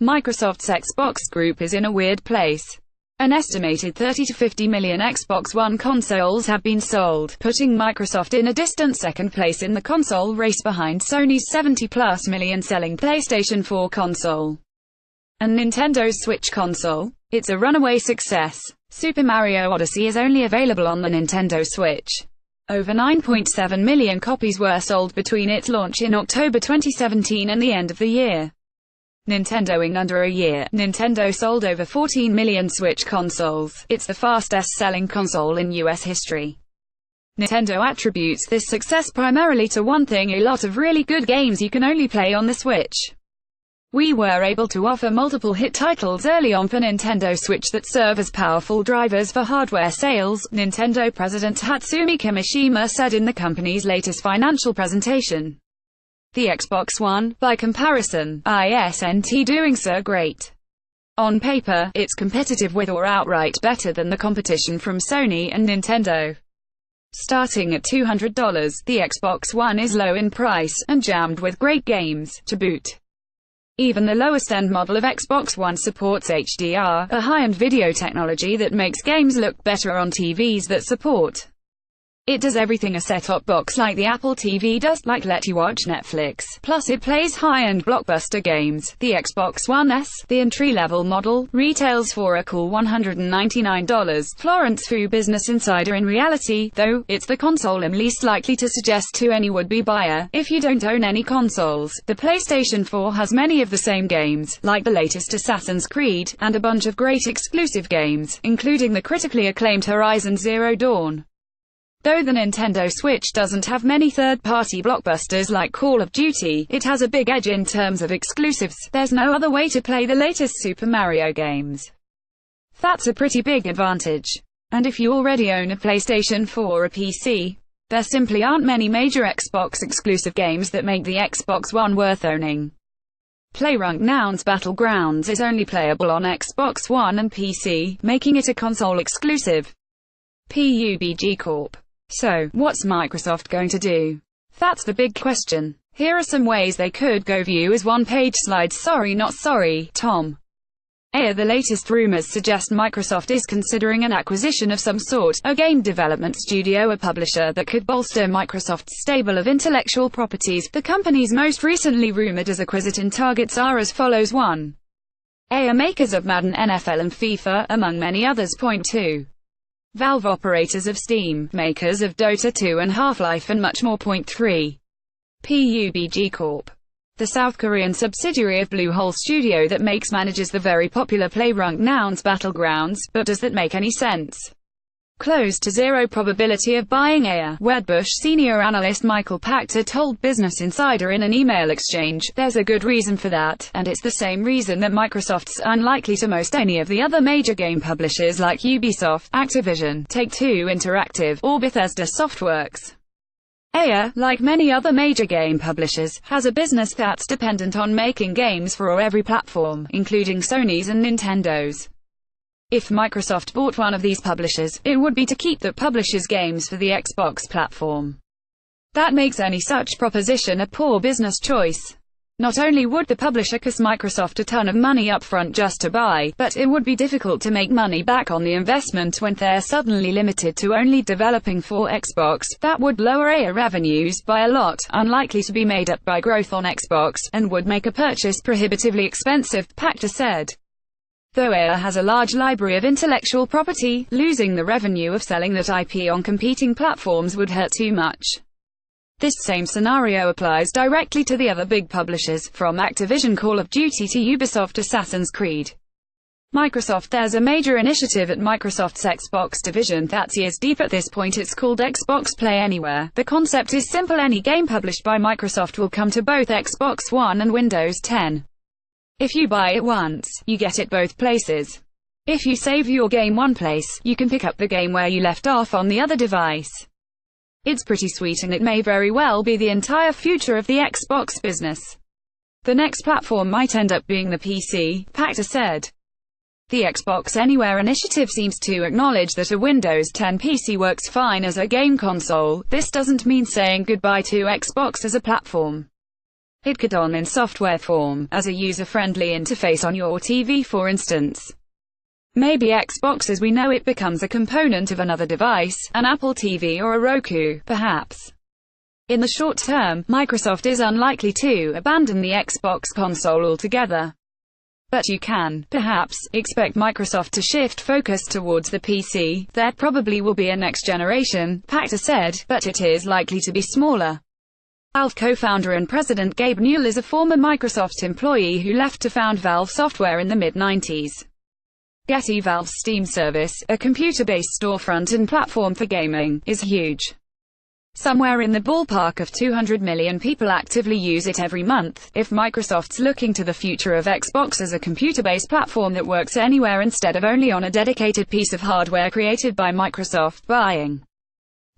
Microsoft's Xbox Group is in a weird place. An estimated 30 to 50 million Xbox One consoles have been sold, putting Microsoft in a distant second place in the console race behind Sony's 70+ million selling PlayStation 4 console and Nintendo's Switch console. It's a runaway success. Super Mario Odyssey is only available on the Nintendo Switch. Over 9.7 million copies were sold between its launch in October 2017 and the end of the year. Nintendo. In under a year, Nintendo sold over 14 million Switch consoles. It's the fastest-selling console in US history. Nintendo attributes this success primarily to one thing: a lot of really good games you can only play on the Switch. We were able to offer multiple hit titles early on for Nintendo Switch that serve as powerful drivers for hardware sales, Nintendo President Hatsumi Kimishima said in the company's latest financial presentation. The Xbox One, by comparison, isn't doing so great. On paper, it's competitive with or outright better than the competition from Sony and Nintendo. Starting at $200, the Xbox One is low in price, and jammed with great games, to boot. Even the lowest-end model of Xbox One supports HDR, a high-end video technology that makes games look better on TVs that support. It does everything a set-top box like the Apple TV does, like let you watch Netflix. Plus it plays high-end blockbuster games. The Xbox One S, the entry-level model, retails for a cool $199. Florence Fu, Business Insider. In reality, though, it's the console I'm least likely to suggest to any would-be buyer. If you don't own any consoles, the PlayStation 4 has many of the same games, like the latest Assassin's Creed, and a bunch of great exclusive games, including the critically acclaimed Horizon Zero Dawn. Though the Nintendo Switch doesn't have many third-party blockbusters like Call of Duty, it has a big edge in terms of exclusives. There's no other way to play the latest Super Mario games. That's a pretty big advantage. And if you already own a PlayStation 4 or a PC, there simply aren't many major Xbox exclusive games that make the Xbox One worth owning. PlayerUnknown's Battlegrounds is only playable on Xbox One and PC, making it a console exclusive. PUBG Corp. So, what's Microsoft going to do? That's the big question. Here are some ways they could go. View as one-page slides. Sorry not sorry, Tom. The latest rumors suggest Microsoft is considering an acquisition of some sort, a game development studio, a publisher that could bolster Microsoft's stable of intellectual properties. The company's most recently rumored as acquisition targets are as follows. 1. Makers of Madden, NFL and FIFA, among many others. 2. Valve, operators of Steam, makers of Dota 2 and Half-Life and much more. 3. PUBG Corp. The South Korean subsidiary of Bluehole Studio that manages the very popular PlayerUnknown's Battlegrounds, but does that make any sense? Close to zero probability of buying Wedbush senior analyst Michael Pachter told Business Insider in an email exchange. There's a good reason for that, and it's the same reason that Microsoft's unlikely to most any of the other major game publishers like Ubisoft, Activision, Take-Two Interactive, or Bethesda Softworks. Like many other major game publishers, has a business that's dependent on making games for every platform, including Sony's and Nintendo's. If Microsoft bought one of these publishers, it would be to keep that publisher's games for the Xbox platform. That makes any such proposition a poor business choice. Not only would the publisher cost Microsoft a ton of money up front just to buy, but it would be difficult to make money back on the investment when they're suddenly limited to only developing for Xbox. That would lower revenues by a lot, unlikely to be made up by growth on Xbox, and would make a purchase prohibitively expensive, Pachter said. Though has a large library of intellectual property, losing the revenue of selling that IP on competing platforms would hurt too much. This same scenario applies directly to the other big publishers, from Activision Call of Duty to Ubisoft Assassin's Creed. Microsoft. There's a major initiative at Microsoft's Xbox division that's years deep at this point. It's called Xbox Play Anywhere. The concept is simple: any game published by Microsoft will come to both Xbox One and Windows 10. If you buy it once, you get it both places. If you save your game one place, you can pick up the game where you left off on the other device. It's pretty sweet, and it may very well be the entire future of the Xbox business. The next platform might end up being the PC, Pachter said. The Xbox Anywhere initiative seems to acknowledge that a Windows 10 PC works fine as a game console. This doesn't mean saying goodbye to Xbox as a platform. It could on in software form, as a user-friendly interface on your TV for instance. Maybe Xbox as we know it becomes a component of another device, an Apple TV or a Roku, perhaps. In the short term, Microsoft is unlikely to abandon the Xbox console altogether. But you can, perhaps, expect Microsoft to shift focus towards the PC. There probably will be a next generation, Pachter said, but it is likely to be smaller. Valve co-founder and president Gabe Newell is a former Microsoft employee who left to found Valve Software in the mid-90s. Getty Valve's Steam service, a computer-based storefront and platform for gaming, is huge. Somewhere in the ballpark of 200 million people actively use it every month. If Microsoft's looking to the future of Xbox as a computer-based platform that works anywhere instead of only on a dedicated piece of hardware created by Microsoft, buying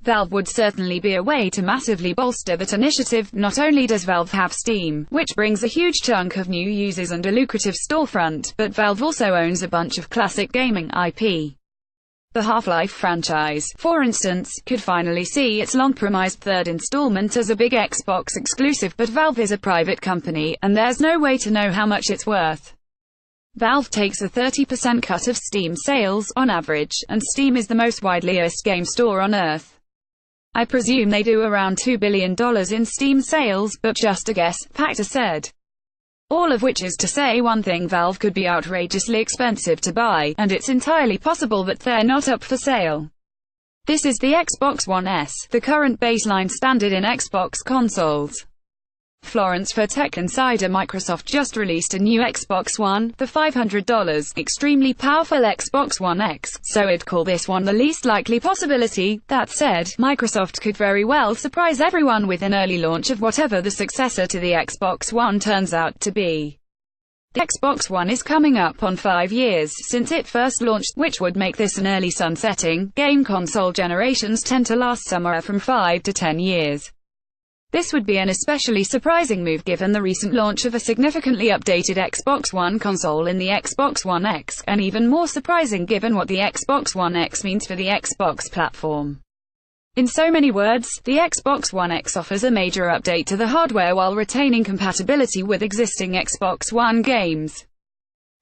Valve would certainly be a way to massively bolster that initiative. Not only does Valve have Steam, which brings a huge chunk of new users and a lucrative storefront, but Valve also owns a bunch of classic gaming IP. The Half-Life franchise, for instance, could finally see its long-promised third installment as a big Xbox exclusive, but Valve is a private company, and there's no way to know how much it's worth. Valve takes a 30% cut of Steam sales, on average, and Steam is the most widely used game store on Earth. I presume they do around $2 billion in Steam sales, but just a guess, Pachter said. All of which is to say one thing: Valve could be outrageously expensive to buy, and it's entirely possible that they're not up for sale. This is the Xbox One S, the current baseline standard in Xbox consoles. Florence for Tech Insider: Microsoft just released a new Xbox One, the $500, extremely powerful Xbox One X, so I'd call this one the least likely possibility. That said, Microsoft could very well surprise everyone with an early launch of whatever the successor to the Xbox One turns out to be. The Xbox One is coming up on 5 years since it first launched, which would make this an early sunsetting. Game console generations tend to last somewhere from 5 to 10 years. This would be an especially surprising move given the recent launch of a significantly updated Xbox One console in the Xbox One X, and even more surprising given what the Xbox One X means for the Xbox platform. In so many words, the Xbox One X offers a major update to the hardware while retaining compatibility with existing Xbox One games.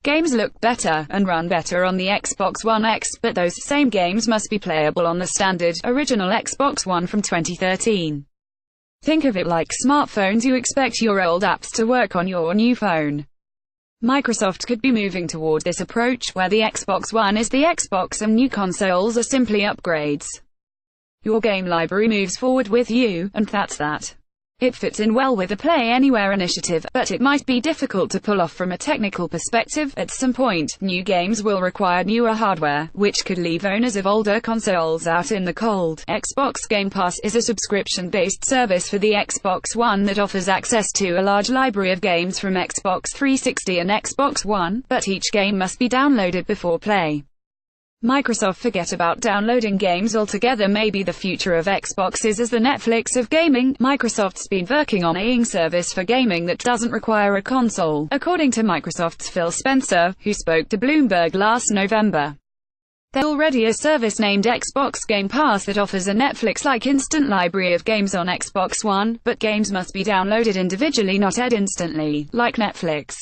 Games look better, and run better on the Xbox One X, but those same games must be playable on the standard, original Xbox One from 2013. Think of it like smartphones: you expect your old apps to work on your new phone. Microsoft could be moving toward this approach, where the Xbox One is the Xbox and new consoles are simply upgrades. Your game library moves forward with you, and that's that. It fits in well with the Play Anywhere initiative, but it might be difficult to pull off from a technical perspective. At some point, new games will require newer hardware, which could leave owners of older consoles out in the cold. Xbox Game Pass is a subscription-based service for the Xbox One that offers access to a large library of games from Xbox 360 and Xbox One, but each game must be downloaded before play. Microsoft forget about downloading games altogether. Maybe the future of Xbox is as the Netflix of gaming. Microsoft's been working on a service for gaming that doesn't require a console, according to Microsoft's Phil Spencer, who spoke to Bloomberg last November. There's already a service named Xbox Game Pass that offers a Netflix-like instant library of games on Xbox One, but games must be downloaded individually, not added instantly, like Netflix.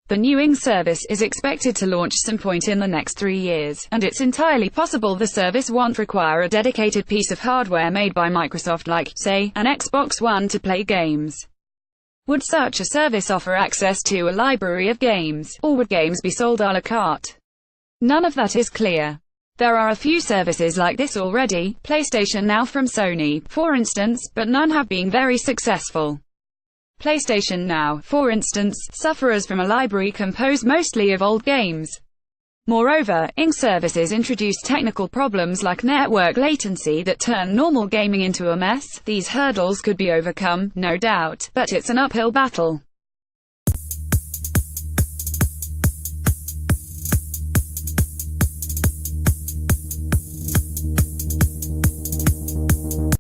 The new Ing service is expected to launch some point in the next 3 years, and it's entirely possible the service won't require a dedicated piece of hardware made by Microsoft like, say, an Xbox One to play games. Would such a service offer access to a library of games, or would games be sold à la carte? None of that is clear. There are a few services like this already, PlayStation Now from Sony, for instance, but none have been very successful. PlayStation Now, for instance, suffers from a library composed mostly of old games. Moreover, Ing services introduce technical problems like network latency that turn normal gaming into a mess. These hurdles could be overcome, no doubt, but it's an uphill battle.